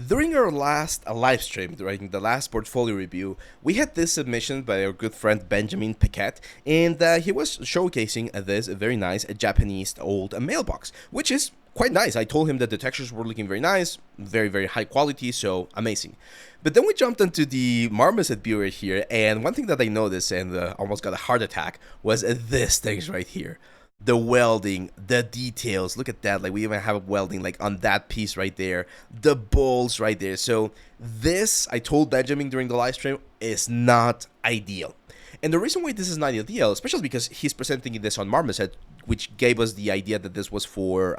During our last live stream, during the last portfolio review, we had this submission by our good friend Benjamin Paquette, and he was showcasing this very nice Japanese old mailbox, which is quite nice. I told him that the textures were looking very nice, very, very high quality, so amazing. But then we jumped into the Marmoset viewer here, and one thing that I noticed and almost got a heart attack was this things right here. The welding, the details, look at that. Like, we even have welding like on that piece right there, the bolts right there. So this, I told Benjamin during the live stream, is not ideal. And the reason why this is not ideal, especially because he's presenting this on Marmoset, which gave us the idea that this was for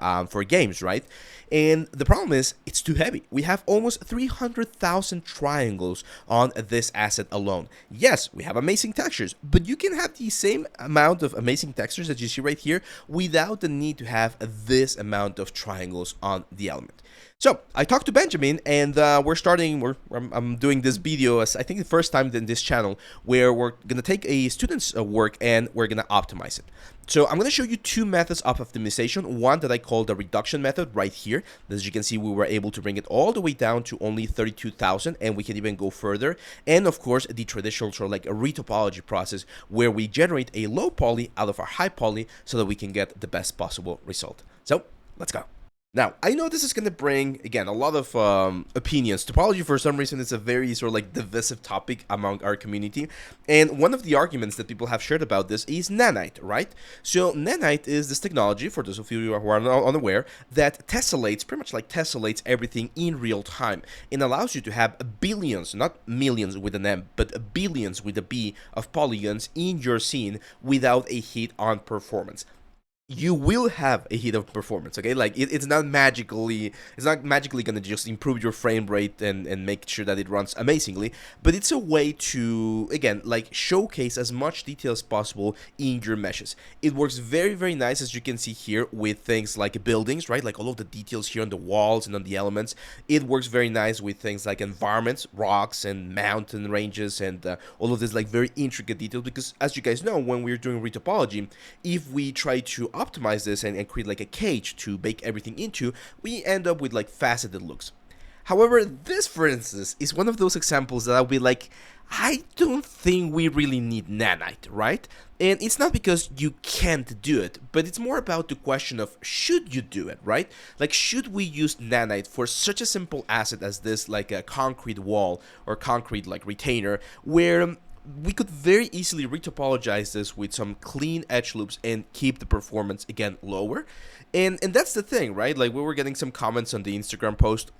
games, right? And the problem is it's too heavy. We have almost 300,000 triangles on this asset alone. Yes, we have amazing textures, but you can have the same amount of amazing textures that you see right here without the need to have this amount of triangles on the element. So I talked to Benjamin, and I'm doing this video as I think the first time in this channel where we're gonna take a student's work and we're gonna optimize it. So I'm gonna show you two methods of optimization. One that I call the reduction method right here. As you can see, we were able to bring it all the way down to only 32,000, and we can even go further. And of course, the traditional sort of like a retopology process where we generate a low poly out of our high poly so that we can get the best possible result. So let's go. Now, I know this is going to bring, again, a lot of opinions. Topology, for some reason, is a very sort of like divisive topic among our community. And one of the arguments that people have shared about this is nanite, right? So nanite is this technology, for those of you who are unaware, that tessellates, pretty much like tessellates everything in real time. It allows you to have billions, not millions with an M, but billions with a B of polygons in your scene without a hit on performance. You will have a hit of performance, okay? Like, it's not magically gonna just improve your frame rate and make sure that it runs amazingly, but it's a way to, again, like, showcase as much detail as possible in your meshes. It works very, very nice, as you can see here, with things like buildings, right? Like all of the details here on the walls and on the elements. It works very nice with things like environments, rocks and mountain ranges, and all of this like very intricate details, because as you guys know, when we're doing retopology, if we try to optimize this and create like a cage to bake everything into, we end up with like faceted looks. However, this, for instance, is one of those examples that I'll be like, I don't think we really need nanite, right? And it's not because you can't do it, but it's more about the question of should you do it, right? Like, should we use nanite for such a simple asset as this, like a concrete wall or concrete like retainer, where we could very easily retopologize this with some clean edge loops and keep the performance again lower. And that's the thing, right? Like, we were getting some comments on the Instagram post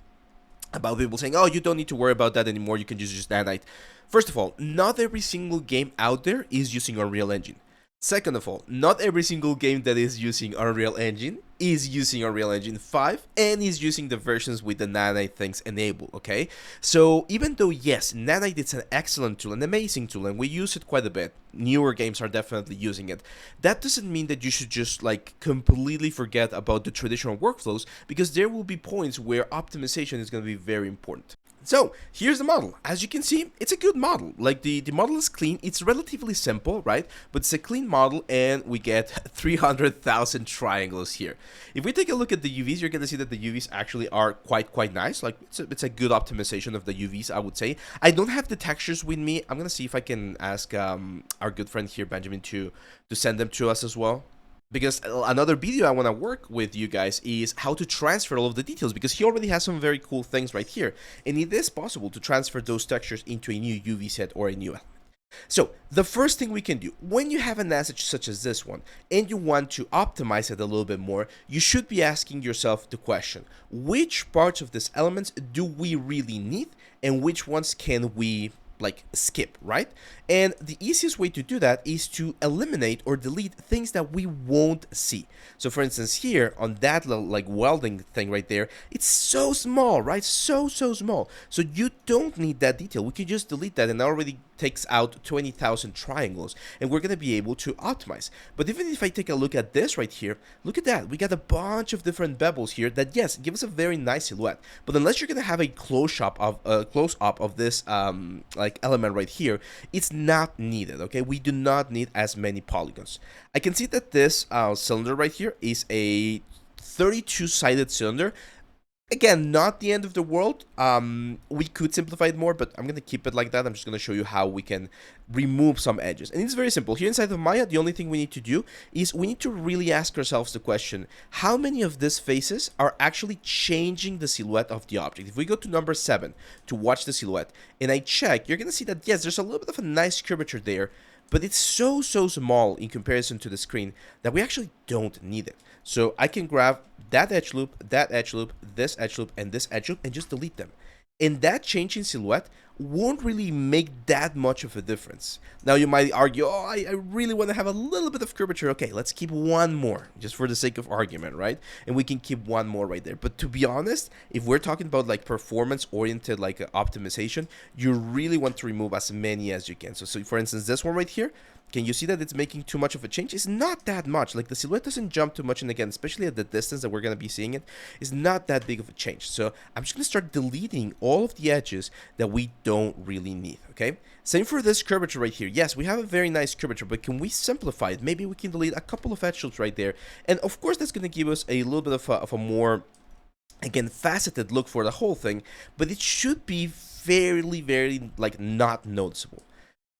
about people saying, oh, you don't need to worry about that anymore, you can just use nanite. First of all, not every single game out there is using Unreal Engine. Second of all, not every single game that is using Unreal Engine is using Unreal Engine 5 and is using the versions with the nanite things enabled, okay? So even though, yes, nanite is an excellent tool, an amazing tool, and we use it quite a bit, newer games are definitely using it, that doesn't mean that you should just like completely forget about the traditional workflows, because there will be points where optimization is going to be very important. So here's the model. As you can see, it's a good model. Like, the model is clean. It's relatively simple, right? But it's a clean model, and we get 300,000 triangles here. If we take a look at the UVs, you're going to see that the UVs actually are quite nice. Like, it's a good optimization of the UVs, I would say. I don't have the textures with me. I'm going to see if I can ask our good friend here, Benjamin, to send them to us as well. Because another video I want to work with you guys is how to transfer all of the details, because he already has some very cool things right here, and it is possible to transfer those textures into a new UV set or a new element. So the first thing we can do, when you have an asset such as this one and you want to optimize it a little bit more, you should be asking yourself the question, which parts of these elements do we really need and which ones can we like skip, right? And the easiest way to do that is to eliminate or delete things that we won't see. So for instance, here on that little like welding thing right there, it's so small, right? So small. So you don't need that detail. We can just delete that, and that already takes out 20,000 triangles, and we're going to be able to optimize. But even if I take a look at this right here, look at that. We got a bunch of different bevels here that, yes, give us a very nice silhouette. But unless you're going to have a close-up of this like element right here, it's not needed, okay? We do not need as many polygons. I can see that this cylinder right here is a 32-sided cylinder. Again, not the end of the world. We could simplify it more, but I'm going to keep it like that. I'm just going to show you how we can remove some edges. And it's very simple. Here inside of Maya, the only thing we need to do is we need to really ask ourselves the question, how many of these faces are actually changing the silhouette of the object? If we go to number 7 to watch the silhouette, and I check, you're going to see that, yes, there's a little bit of a nice curvature there, but it's so small in comparison to the screen that we actually don't need it. So I can grab that edge loop, this edge loop, and this edge loop, and just delete them. And that change in silhouette won't really make that much of a difference. Now you might argue, oh, I really want to have a little bit of curvature. Okay, let's keep one more, just for the sake of argument, right? And we can keep one more right there. But to be honest, if we're talking about like performance-oriented like optimization, you really want to remove as many as you can. So for instance, this one right here, can you see that it's making too much of a change? It's not that much. Like the silhouette doesn't jump too much, and again, especially at the distance that we're going to be seeing it, is not that big of a change. So I'm just going to start deleting all of the edges that we don't really need, okay? Same for this curvature right here. Yes, we have a very nice curvature, but can we simplify it? Maybe we can delete a couple of edge loops right there. And of course, that's going to give us a little bit of a more, again, faceted look for the whole thing, but it should be very, like, not noticeable.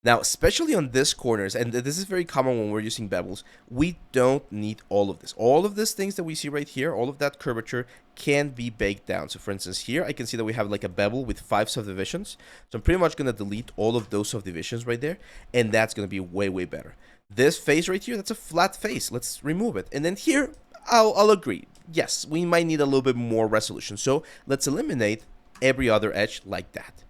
Now, especially on this corners, and this is very common when we're using bevels, we don't need all of this. All of these things that we see right here, all of that curvature can be baked down. So for instance, here I can see that we have like a bevel with 5 subdivisions. So I'm pretty much going to delete all of those subdivisions right there, and that's going to be way better. This face right here, that's a flat face. Let's remove it. And then here, I'll agree. Yes, we might need a little bit more resolution. So let's eliminate every other edge like that.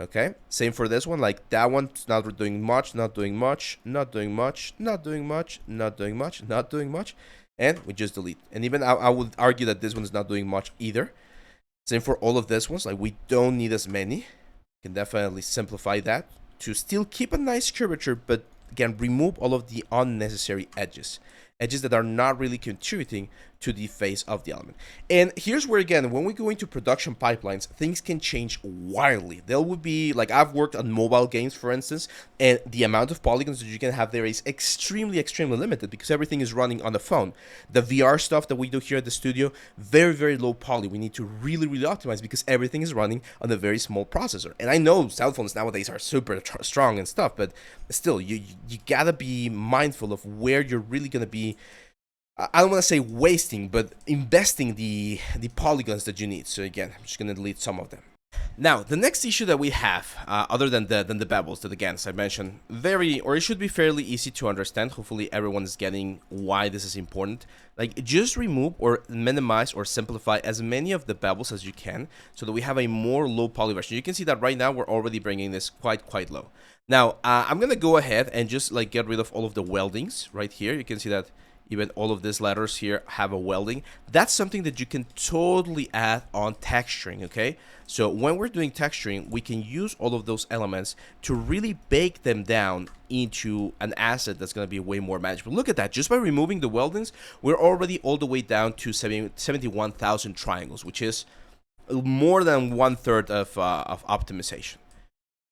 Okay, same for this one, like that one's not doing much, not doing much, not doing much, not doing much, not doing much, not doing much, and we just delete. And even I would argue that this one is not doing much either. Same for all of this ones, like we don't need as many. Can definitely simplify that to still keep a nice curvature, but again, remove all of the unnecessary edges. Edges that are not really contributing to the face of the element. And here's where, again, when we go into production pipelines, things can change wildly. There would be, like, I've worked on mobile games, for instance, and the amount of polygons that you can have there is extremely limited because everything is running on the phone. The VR stuff that we do here at the studio, very low poly. We need to really optimize because everything is running on a very small processor. And I know cell phones nowadays are super strong and stuff, but still, you gotta be mindful of where you're really gonna be, I don't want to say wasting, but investing the polygons that you need. So again, I'm just going to delete some of them. Now, the next issue that we have, other than the bevels, that again, as I mentioned, it should be fairly easy to understand. Hopefully everyone is getting why this is important. Like, just remove or minimize or simplify as many of the bevels as you can so that we have a more low poly version. You can see that right now we're already bringing this quite low. Now, I'm going to go ahead and just like get rid of all of the weldings right here. You can see that even all of these letters here have a welding. That's something that you can totally add on texturing, okay? So when we're doing texturing, we can use all of those elements to really bake them down into an asset that's going to be way more manageable. Look at that. Just by removing the weldings, we're already all the way down to 71,000 triangles, which is more than 1/3 of optimization.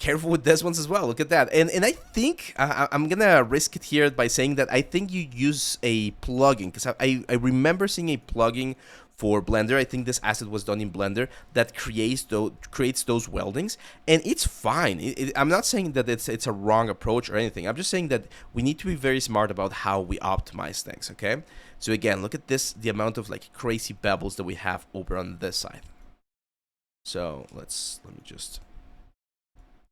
Careful with these ones as well. Look at that. And I think I'm gonna risk it here by saying that I think you use a plugin, because I remember seeing a plugin for Blender. I think this asset was done in Blender that creates those weldings, and it's fine. I'm not saying that it's a wrong approach or anything. I'm just saying that we need to be very smart about how we optimize things. Okay. So again, look at this, the amount of like crazy bevels that we have over on this side. So let me just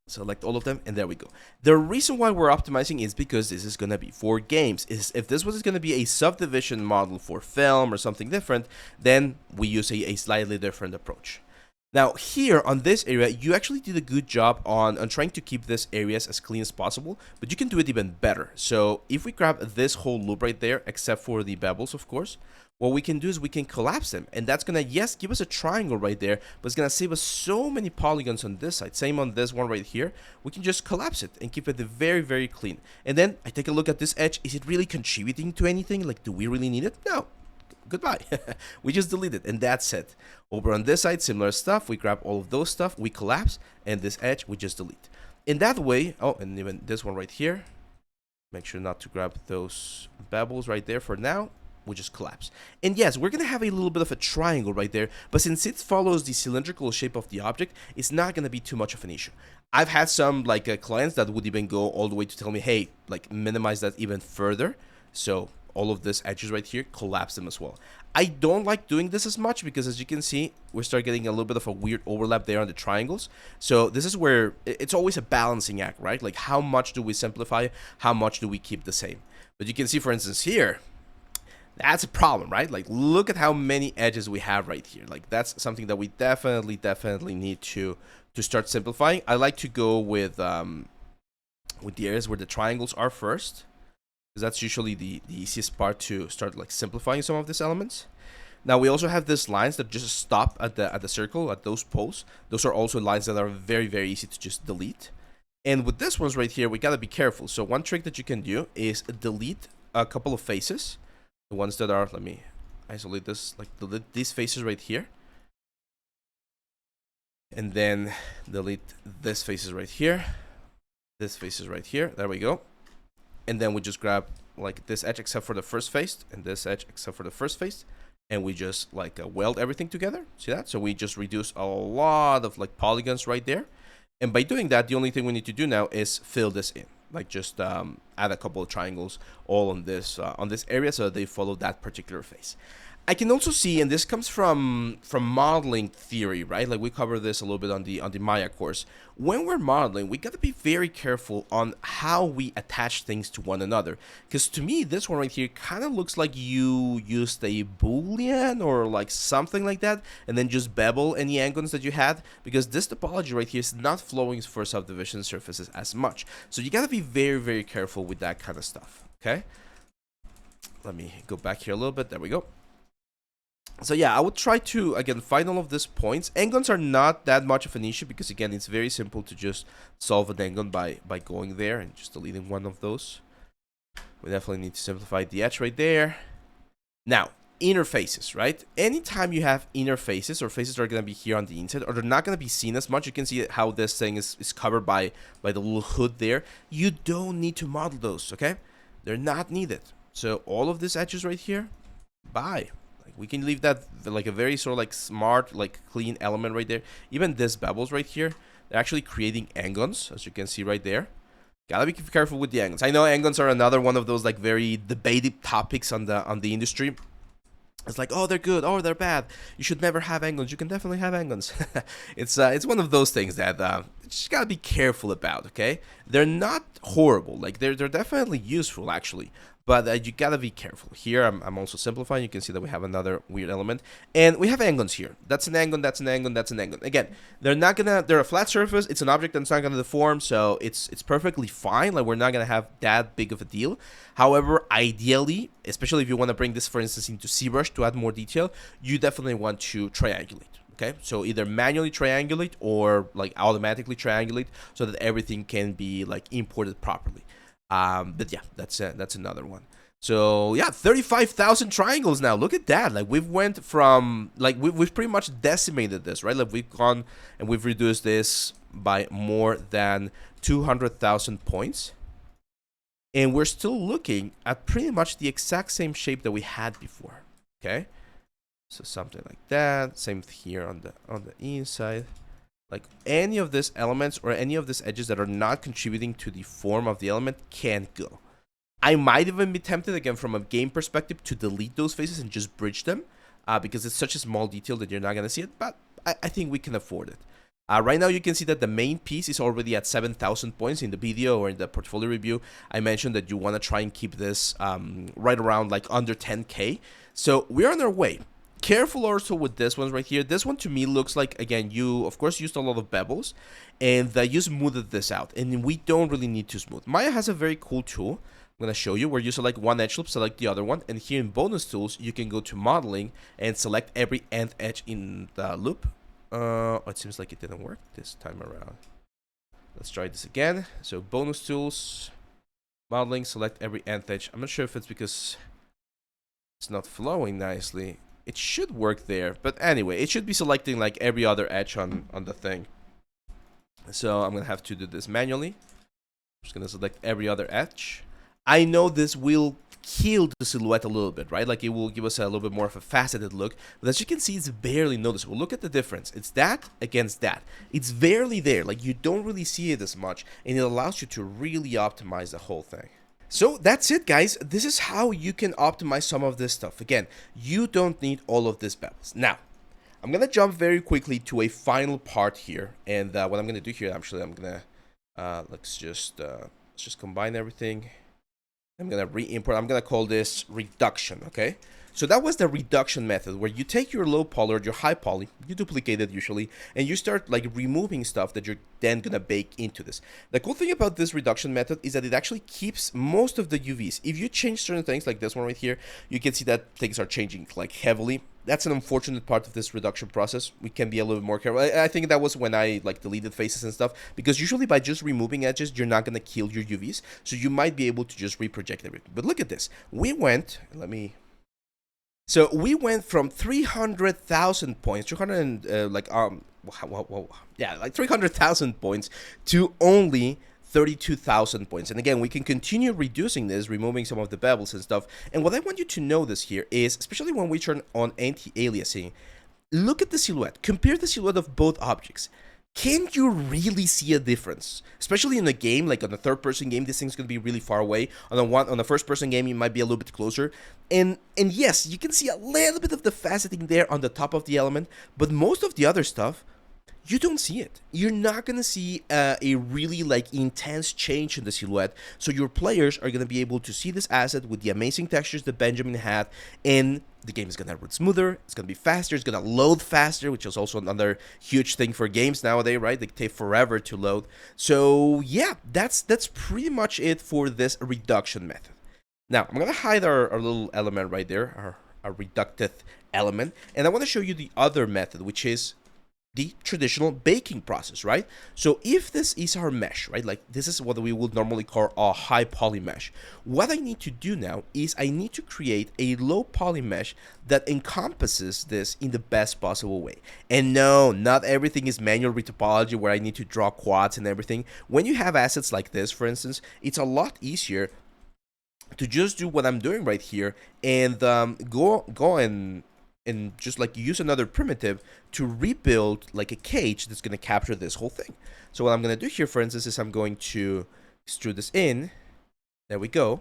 select all of them, and there we go. The reason why we're optimizing is because this is going to be for games. If this was going to be a subdivision model for film or something different, then we use a slightly different approach. Now here on this area, you actually did a good job on trying to keep these areas as clean as possible, but you can do it even better. So if we grab this whole loop right there, except for the bevels, of course, what we can do is we can collapse them, and that's gonna, yes, give us a triangle right there, but it's gonna save us so many polygons on this side. Same on this one right here. We can just collapse it and keep it very clean. And then I take a look at this edge. Is it really contributing to anything? Like, do we really need it? No. Goodbye. We just delete it, and that's it. Over on this side, similar stuff. We grab all of those stuff, we collapse, and this edge we just delete. In that way, oh, and even this one right here. Make sure not to grab those bevels right there for now. we just collapse. And yes, we're gonna have a little bit of a triangle right there, but since it follows the cylindrical shape of the object, it's not gonna be too much of an issue. I've had some like clients that would even go all the way to tell me, hey, like minimize that even further. So all of these edges right here, collapse them as well. I don't like doing this as much because as you can see, we start getting a little bit of a weird overlap there on the triangles. So this is where it's always a balancing act, right? Like how much do we simplify? How much do we keep the same? But you can see, for instance, here, that's a problem, right? Like look at how many edges we have right here. Like that's something that we definitely need to start simplifying. I like to go with the areas where the triangles are first, because that's usually the easiest part to start like simplifying some of these elements. Now we also have these lines that just stop at the circle, at those poles. Those are also lines that are very easy to just delete. And with this ones right here, we gotta be careful. So one trick that you can do is delete a couple of faces. The ones that are, let me isolate this, like delete these faces right here. And then delete this faces right here. This faces right here. There we go. And then we just grab like this edge except for the first face, and this edge except for the first face, and we just like weld everything together. See that? So we just reduce a lot of like polygons right there. And by doing that, the only thing we need to do now is fill this in. Like just add a couple of triangles all on this area so that they follow that particular face. I can also see, and this comes from modeling theory, right? Like we cover this a little bit on the Maya course. When we're modeling, we got to be very careful on how we attach things to one another. Because to me, this one right here kind of looks like you used a Boolean or like something like that, and then just bevel any angles that you had. Because this topology right here is not flowing for subdivision surfaces as much. So you got to be very careful with that kind of stuff. Okay. Let me go back here a little bit. There we go. So yeah, I would try to, again, find all of these points. Angons are not that much of an issue because, again, it's very simple to just solve an angon by going there and just deleting one of those. We definitely need to simplify the edge right there. Now, inner faces, right? Anytime you have inner faces or faces that are going to be here on the inside, or they're not going to be seen as much, you can see how this thing is covered by the little hood there. You don't need to model those, okay? They're not needed. So all of these edges right here, bye. We can leave that like a very sort of like smart, like clean element right there. Even this bevels right here, they're actually creating angons, as you can see right there. Gotta be careful with the angons. I know angons are another one of those like very debated topics on the industry. It's like, oh, they're good, oh, they're bad. You should never have angons. You can definitely have angons. It's one of those things that you just gotta be careful about. Okay, they're not horrible. Like they're definitely useful actually. But you gotta be careful. Here, I'm also simplifying. You can see that we have another weird element. And we have angons here. That's an angon, that's an angon, that's an angon. Again, they're a flat surface. It's an object that's not gonna deform, so it's perfectly fine. Like, we're not gonna have that big of a deal. However, ideally, especially if you wanna bring this, for instance, into ZBrush to add more detail, you definitely want to triangulate. Okay, so either manually triangulate or like automatically triangulate so that everything can be like imported properly. But yeah, that's another one. So yeah, 35,000 triangles now. Look at that. Like we've went from like we've pretty much decimated this, right? Like we've gone and we've reduced this by more than 200,000 points, and we're still looking at pretty much the exact same shape that we had before. Okay, so something like that. Same here on the inside. Like any of these elements or any of these edges that are not contributing to the form of the element can't go. I might even be tempted, again, from a game perspective, to delete those faces and just bridge them because it's such a small detail that you're not going to see it, but I think we can afford it. Right now, you can see that the main piece is already at 7,000 points. In the video or in the portfolio review, I mentioned that you want to try and keep this right around like under 10K. So we're on our way. Careful also with this one right here. This one to me looks like, again, you of course used a lot of bevels and you smoothed this out, and we don't really need to smooth. Maya has a very cool tool I'm going to show you where you select one edge loop, select the other one, and here in bonus tools you can go to modeling and select every nth edge in the loop. It seems like it didn't work this time around. Let's try this again. So bonus tools, modeling, select every nth edge. I'm not sure if it's because it's not flowing nicely. It should work there, but anyway, it should be selecting like every other edge on the thing. So I'm gonna have to do this manually. I'm just gonna select every other edge. I know this will kill the silhouette a little bit, right? Like it will give us a little bit more of a faceted look. But as you can see, it's barely noticeable. Look at the difference. It's that against that. It's barely there. Like you don't really see it as much, and it allows you to really optimize the whole thing. So that's it, guys. This is how you can optimize some of this stuff. Again, you don't need all of this bevels. Now, I'm gonna jump very quickly to a final part here, and what I'm gonna do here, actually, I'm gonna let's just combine everything. I'm gonna re-import. I'm gonna call this reduction. Okay. So that was the reduction method, where you take your low poly or your high poly, you duplicate it usually, and you start like removing stuff that you're then gonna bake into this. The cool thing about this reduction method is that it actually keeps most of the UVs. If you change certain things, like this one right here, you can see that things are changing like heavily. That's an unfortunate part of this reduction process. We can be a little bit more careful. I think that was when I like deleted faces and stuff, because usually by just removing edges, you're not gonna kill your UVs, so you might be able to just reproject everything. But look at this. We went, So we went from 300,000 points, 300,000 points to only 32,000 points. And again, we can continue reducing this, removing some of the bevels and stuff. And what I want you to notice here is, especially when we turn on anti-aliasing, look at the silhouette. Compare the silhouette of both objects. Can you really see a difference? Especially in a game, like on a third-person game, this thing's gonna be really far away. On a first-person game, you might be a little bit closer. And yes, you can see a little bit of the faceting there on the top of the element, but most of the other stuff, you don't see it. You're not gonna see a really like intense change in the silhouette. So your players are gonna be able to see this asset with the amazing textures that Benjamin had, and the game is gonna run smoother. It's gonna be faster. It's gonna load faster, which is also another huge thing for games nowadays, right? They take forever to load. So yeah, that's pretty much it for this reduction method. Now I'm gonna hide our little element right there, our reducted element, and I want to show you the other method, which is the traditional baking process, right? So if this is our mesh, right, like this is what we would normally call a high poly mesh, what I need to do now is I need to create a low poly mesh that encompasses this in the best possible way. And no, not everything is manual retopology where I need to draw quads and everything. When you have assets like this, for instance, it's a lot easier to just do what I'm doing right here and go and just like use another primitive to rebuild like a cage that's going to capture this whole thing. So what I'm going to do here, for instance, is I'm going to extrude this in. There we go.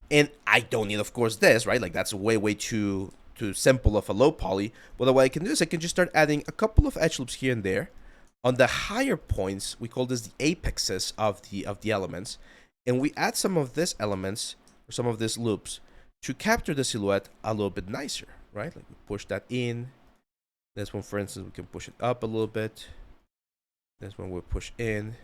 And I don't need, of course, this, right? Like that's way too simple of a low poly. But what I can do is I can just start adding a couple of edge loops here and there. On the higher points, we call this the apexes of the elements. And we add some of these elements, or some of these loops, to capture the silhouette a little bit nicer. Right, like we push that in. This one, for instance, we can push it up a little bit. This one we'll push in.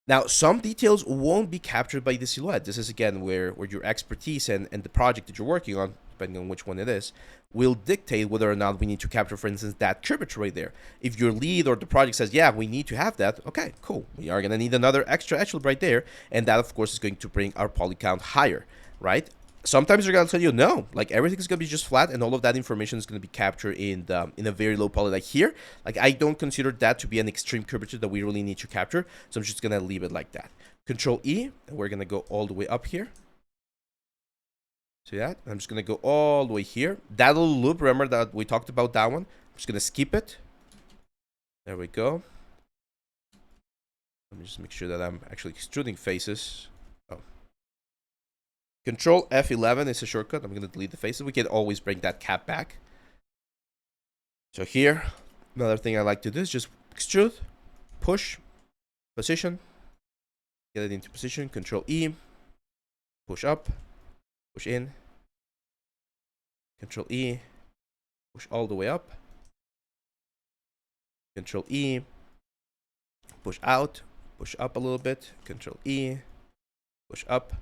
Now, some details won't be captured by the silhouette. This is again where your expertise and the project that you're working on, depending on which one it is, will dictate whether or not we need to capture, for instance, that curvature right there. If your lead or the project says, yeah, we need to have that, okay, cool. We are gonna need another extra edge loop right there, and that of course is going to bring our poly count higher, right? Sometimes they're gonna tell you no, like everything's gonna be just flat, and all of that information is gonna be captured in a very low poly. Like here, like I don't consider that to be an extreme curvature that we really need to capture, so I'm just gonna leave it like that. Control E, and we're gonna go all the way up here. See that? I'm just gonna go all the way here. That little loop, remember that we talked about that one? I'm just gonna skip it. There we go. Let me just make sure that I'm actually extruding faces. Control F11 is a shortcut. I'm going to delete the faces. We can always bring that cap back. So here, another thing I like to do is just extrude, push, position, get it into position, Control E, push up, push in, Control E, push all the way up, Control E, push out, push up a little bit, Control E, push up,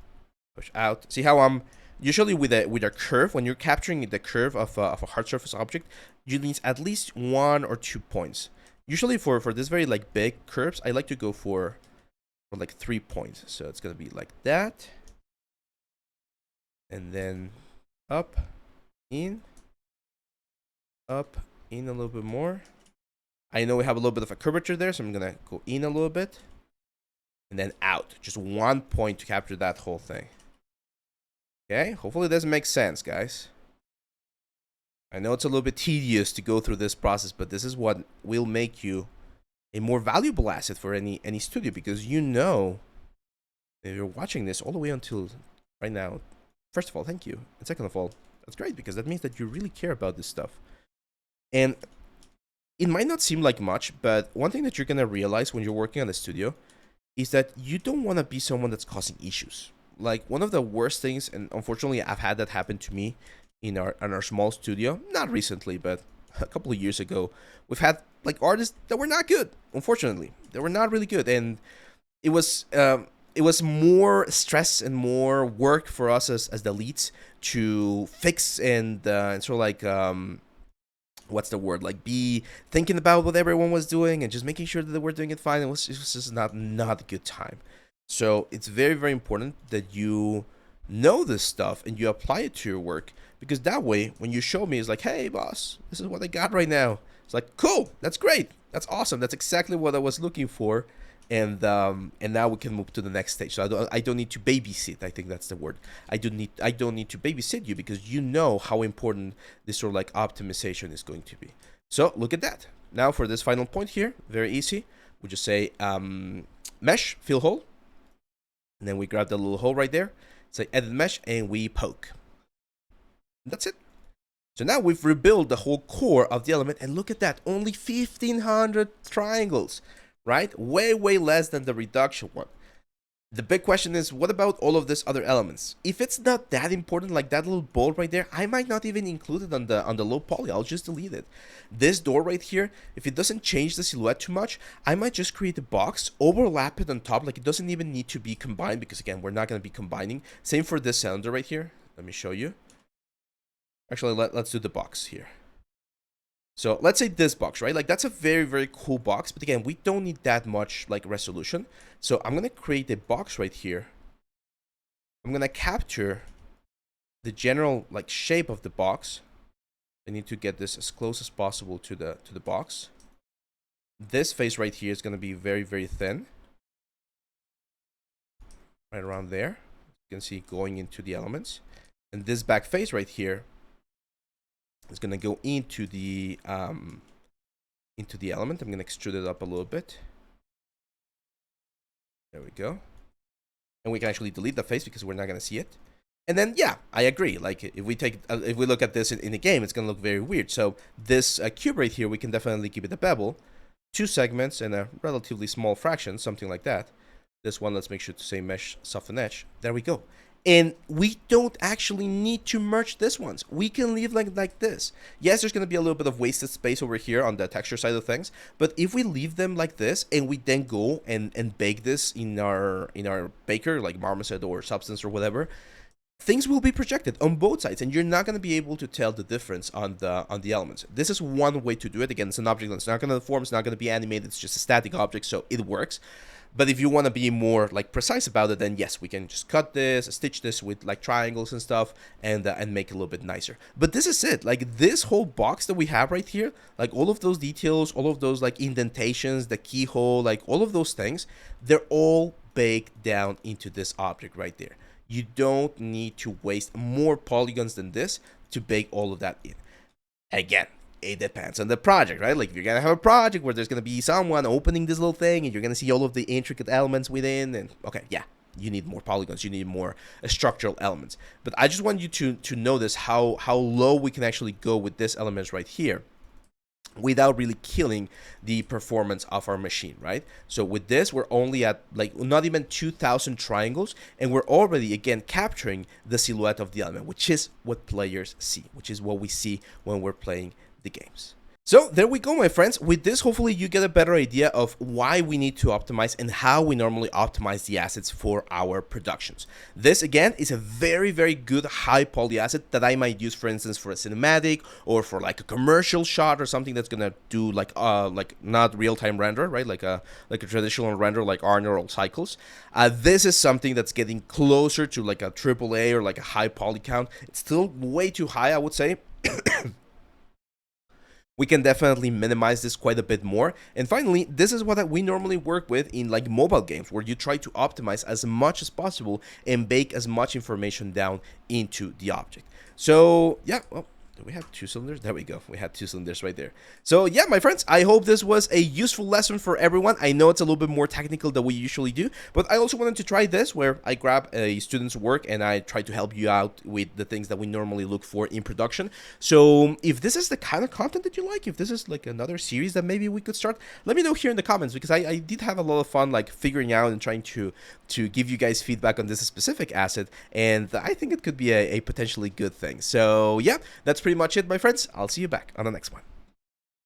push out. See how I'm usually with a curve, when you're capturing the curve of a hard surface object, you need at least 1 or 2 points. Usually for this very like big curves, I like to go for like 3 points. So it's gonna be like that, and then up, in a little bit more. I know we have a little bit of a curvature there, so I'm gonna go in a little bit, and then out. Just 1 point to capture that whole thing. Okay, hopefully this makes sense, guys. I know it's a little bit tedious to go through this process, but this is what will make you a more valuable asset for any studio, because you know, if you're watching this all the way until right now, first of all, thank you. And second of all, that's great, because that means that you really care about this stuff. And it might not seem like much, but one thing that you're going to realize when you're working on the studio is that you don't want to be someone that's causing issues. Like, one of the worst things, and unfortunately I've had that happen to me in our small studio, not recently, but a couple of years ago, we've had like artists that were not good. Unfortunately, they were not really good, and it was more stress and more work for us as the leads to fix and sort of like what's the word, like be thinking about what everyone was doing and just making sure that they were doing it fine. It was just not a good time. So it's very, very important that you know this stuff and you apply it to your work, because that way when you show me, it's like, hey boss, this is what I got right now. It's like, cool, that's great, that's awesome, that's exactly what I was looking for. And now we can move to the next stage. So I don't need to babysit. I think that's the word. I don't need to babysit you, because you know how important this sort of like optimization is going to be. So look at that. Now for this final point here, very easy. We just say mesh fill hole, and then we grab the little hole right there, say edit mesh, and we poke. That's it. So now we've rebuilt the whole core of the element, and look at that, only 1,500 triangles. Right? Way, way less than the reduction one. The big question is, what about all of these other elements? If it's not that important, like that little bolt right there, I might not even include it on the low poly. I'll just delete it. This door right here, if it doesn't change the silhouette too much, I might just create a box, overlap it on top. Like, it doesn't even need to be combined, because again, we're not going to be combining. Same for this cylinder right here. Let me show you. Actually, let's do the box here. So let's say this box, right? Like, that's a very, very cool box. But again, we don't need that much like resolution. So I'm going to create a box right here. I'm going to capture the general like shape of the box. I need to get this as close as possible to the box. This face right here is going to be very, very thin. Right around there. You can see going into the elements. And this back face right here is going to go into the element. I'm going to extrude it up a little bit. There we go. And we can actually delete the face because we're not going to see it. And then, yeah, I agree. Like, if we look at this in the game, it's going to look very weird. So this cube right here, we can definitely keep it a bevel. 2 segments and a relatively small fraction, something like that. This one, let's make sure to say mesh soften edge. There we go. And we don't actually need to merge this ones. We can leave like this. Yes, there's going to be a little bit of wasted space over here on the texture side of things. But if we leave them like this and we then go and bake this in our baker, like marmoset or substance or whatever, things will be projected on both sides, and you're not going to be able to tell the difference on the elements. This is one way to do it. Again, it's an object that's not going to deform, it's not going to be animated, it's just a static object, so it works. But if you want to be more like precise about it, then yes, we can just cut this, stitch this with like triangles and stuff, and make it a little bit nicer. But this is it. Like, this whole box that we have right here, like all of those details, all of those like indentations, the keyhole, like all of those things, they're all baked down into this object right there. You don't need to waste more polygons than this to bake all of that in. Again, it depends on the project, right? Like, if you're going to have a project where there's going to be someone opening this little thing and you're going to see all of the intricate elements within, and okay, yeah, you need more polygons, you need more structural elements. But I just want you to notice how low we can actually go with this elements right here without really killing the performance of our machine, right? So with this, we're only at like not even 2,000 triangles, and we're already again capturing the silhouette of the element, which is what players see, which is what we see when we're playing the games. So there we go, my friends. With this, hopefully you get a better idea of why we need to optimize and how we normally optimize the assets for our productions. This, again, is a very, very good high poly asset that I might use, for instance, for a cinematic or for like a commercial shot or something that's gonna do like not real-time render, right? Like a traditional render like our neural cycles. This is something that's getting closer to like a AAA or like a high poly count. It's still way too high, I would say. we can definitely minimize this quite a bit more. And finally, this is what we normally work with in like mobile games, where you try to optimize as much as possible and bake as much information down into the object. So yeah, well, do we have 2 cylinders? There we go. We had 2 cylinders right there. So yeah, my friends, I hope this was a useful lesson for everyone. I know it's a little bit more technical than we usually do, but I also wanted to try this where I grab a student's work and I try to help you out with the things that we normally look for in production. So if this is the kind of content that you like, if this is like another series that maybe we could start, let me know here in the comments, because I did have a lot of fun like figuring out and trying to give you guys feedback on this specific asset, and I think it could be a potentially good thing. So yeah, that's pretty much it, my friends. I'll see you back on the next one.